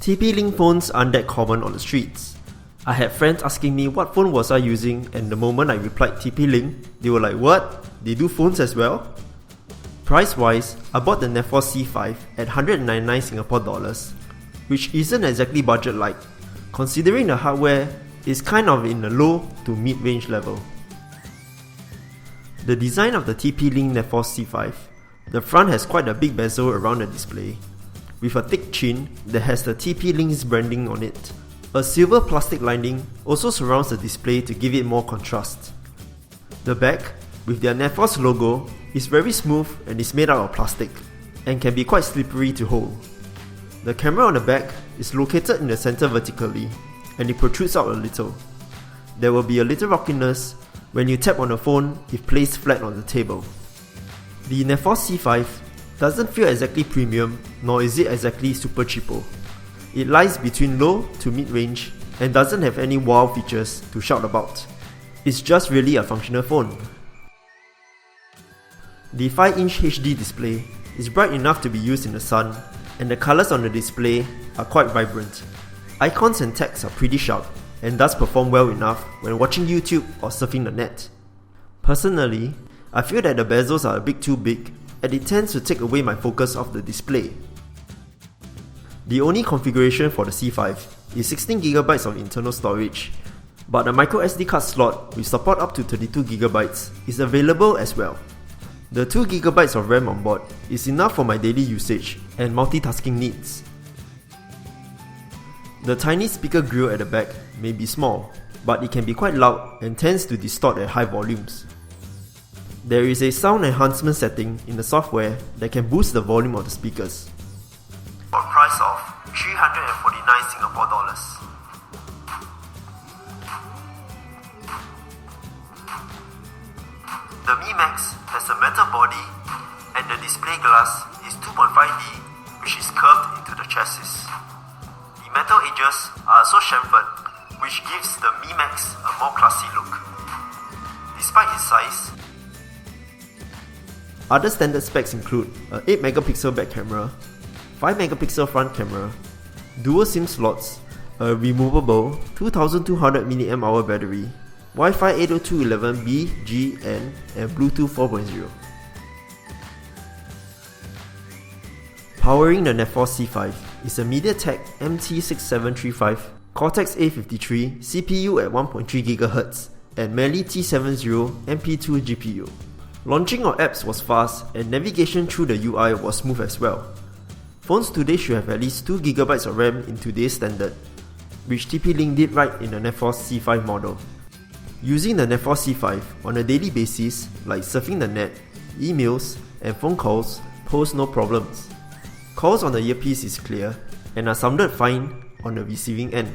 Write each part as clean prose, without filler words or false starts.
TP-LINK phones aren't that common on the streets. I had friends asking me what phone was I using, and the moment I replied TP-LINK, they were like, what? They do phones as well? Price-wise, I bought the Neffos C5 at 199 Singapore dollars, which isn't exactly budget-like, considering the hardware is kind of in the low to mid-range level. The design of the TP-LINK Neffos C5, the front has quite a big bezel around the display, with a thick chin that has the TP-LINK's branding on it. A silver plastic lining also surrounds the display to give it more contrast. The back, with their Neffos logo, is very smooth and is made out of plastic, and can be quite slippery to hold. The camera on the back is located in the center vertically, and it protrudes out a little. There will be a little rockiness when you tap on the phone if placed flat on the table. The Neffos C5 doesn't feel exactly premium, nor is it exactly super cheapo. It lies between low to mid-range and doesn't have any wow features to shout about. It's just really a functional phone. The 5-inch HD display is bright enough to be used in the sun, and the colours on the display are quite vibrant. Icons and text are pretty sharp and thus perform well enough when watching YouTube or surfing the net. Personally, I feel that the bezels are a bit too big, and it tends to take away my focus off the display. The only configuration for the C5 is 16GB of internal storage, but a microSD card slot with support up to 32GB is available as well. The 2GB of RAM on board is enough for my daily usage and multitasking needs. The tiny speaker grill at the back may be small, but it can be quite loud and tends to distort at high volumes. There is a sound enhancement setting in the software that can boost the volume of the speakers. For a price of 349 Singapore dollars. The Mi Max has a metal body and the display glass is 2.5D, which is curved into the chassis. The metal edges are also chamfered, which gives the Mi Max a more classy look. Despite its size, other standard specs include an 8MP back camera, 5MP front camera, dual SIM slots, a removable 2200mAh battery, Wi-Fi 802.11b, G, N, and Bluetooth 4.0. Powering the Neffos C5 is a Mediatek MT6735 Cortex A53 CPU at 1.3GHz and Mali T720 MP2 GPU. Launching of apps was fast and navigation through the UI was smooth as well. Phones today should have at least 2GB of RAM in today's standard, which TP-LINK did right in the Neffos C5 model. Using the Neffos C5 on a daily basis, like surfing the net, emails, and phone calls, pose no problems. Calls on the earpiece is clear and are sounded fine on the receiving end.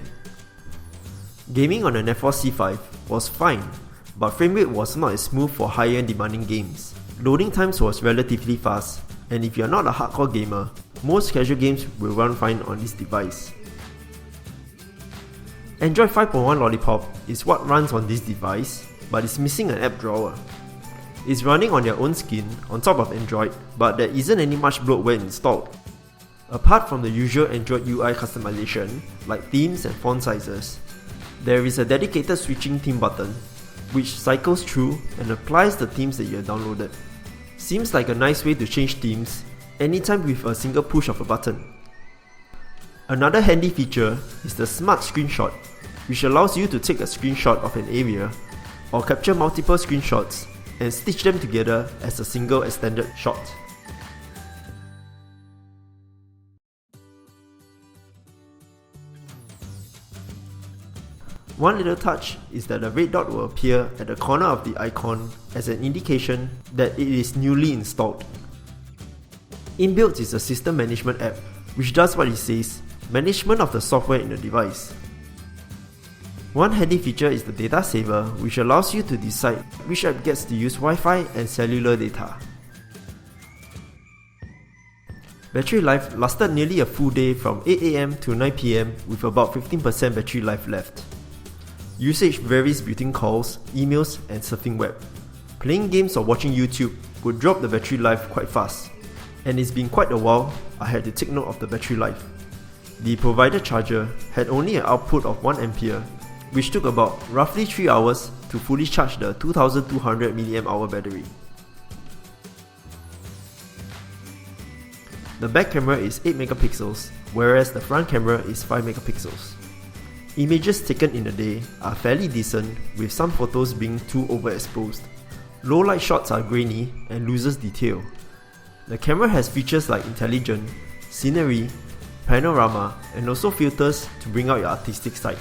Gaming on the Neffos C5 was fine, but framerate was not as smooth for higher demanding games. Loading times was relatively fast, and if you are not a hardcore gamer, most casual games will run fine on this device. Android 5.1 Lollipop is what runs on this device, but is missing an app drawer. It's running on their own skin on top of Android, but there isn't any much bloatware installed. Apart from the usual Android UI customization, like themes and font sizes, there is a dedicated switching theme button, which cycles through and applies the themes that you have downloaded. Seems like a nice way to change themes anytime with a single push of a button. Another handy feature is the Smart Screenshot, which allows you to take a screenshot of an area or capture multiple screenshots and stitch them together as a single extended shot. One little touch is that the red dot will appear at the corner of the icon as an indication that it is newly installed. Inbuilt is a system management app which does what it says, management of the software in the device. One handy feature is the data saver, which allows you to decide which app gets to use Wi-Fi and cellular data. Battery life lasted nearly a full day from 8 AM to 9 PM with about 15% battery life left. Usage varies between calls, emails, and surfing web. Playing games or watching YouTube would drop the battery life quite fast, and it's been quite a while I had to take note of the battery life. The provided charger had only an output of 1 ampere, which took about roughly 3 hours to fully charge the 2200 mAh battery. The back camera is 8 megapixels, whereas the front camera is 5 megapixels. Images taken in the day are fairly decent, with some photos being too overexposed. Low light shots are grainy and loses detail. The camera has features like intelligent, scenery, panorama, and also filters to bring out your artistic side.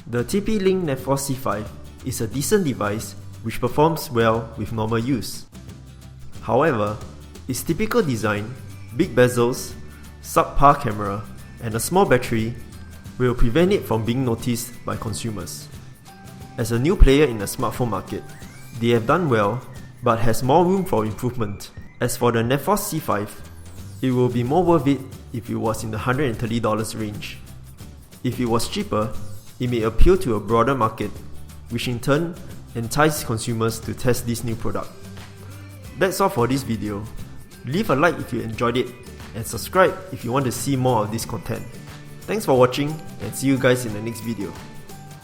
The TP-LINK Neffos C5 is a decent device which performs well with normal use. However, its typical design, big bezels, subpar camera, and a small battery will prevent it from being noticed by consumers. As a new player in the smartphone market, they have done well but has more room for improvement. As for the Neffos C5, it will be more worth it if it was in the $130 range. If it was cheaper, it may appeal to a broader market, which in turn entices consumers to test this new product. That's all for this video. Leave a like if you enjoyed it, and subscribe if you want to see more of this content. Thanks for watching, and see you guys in the next video.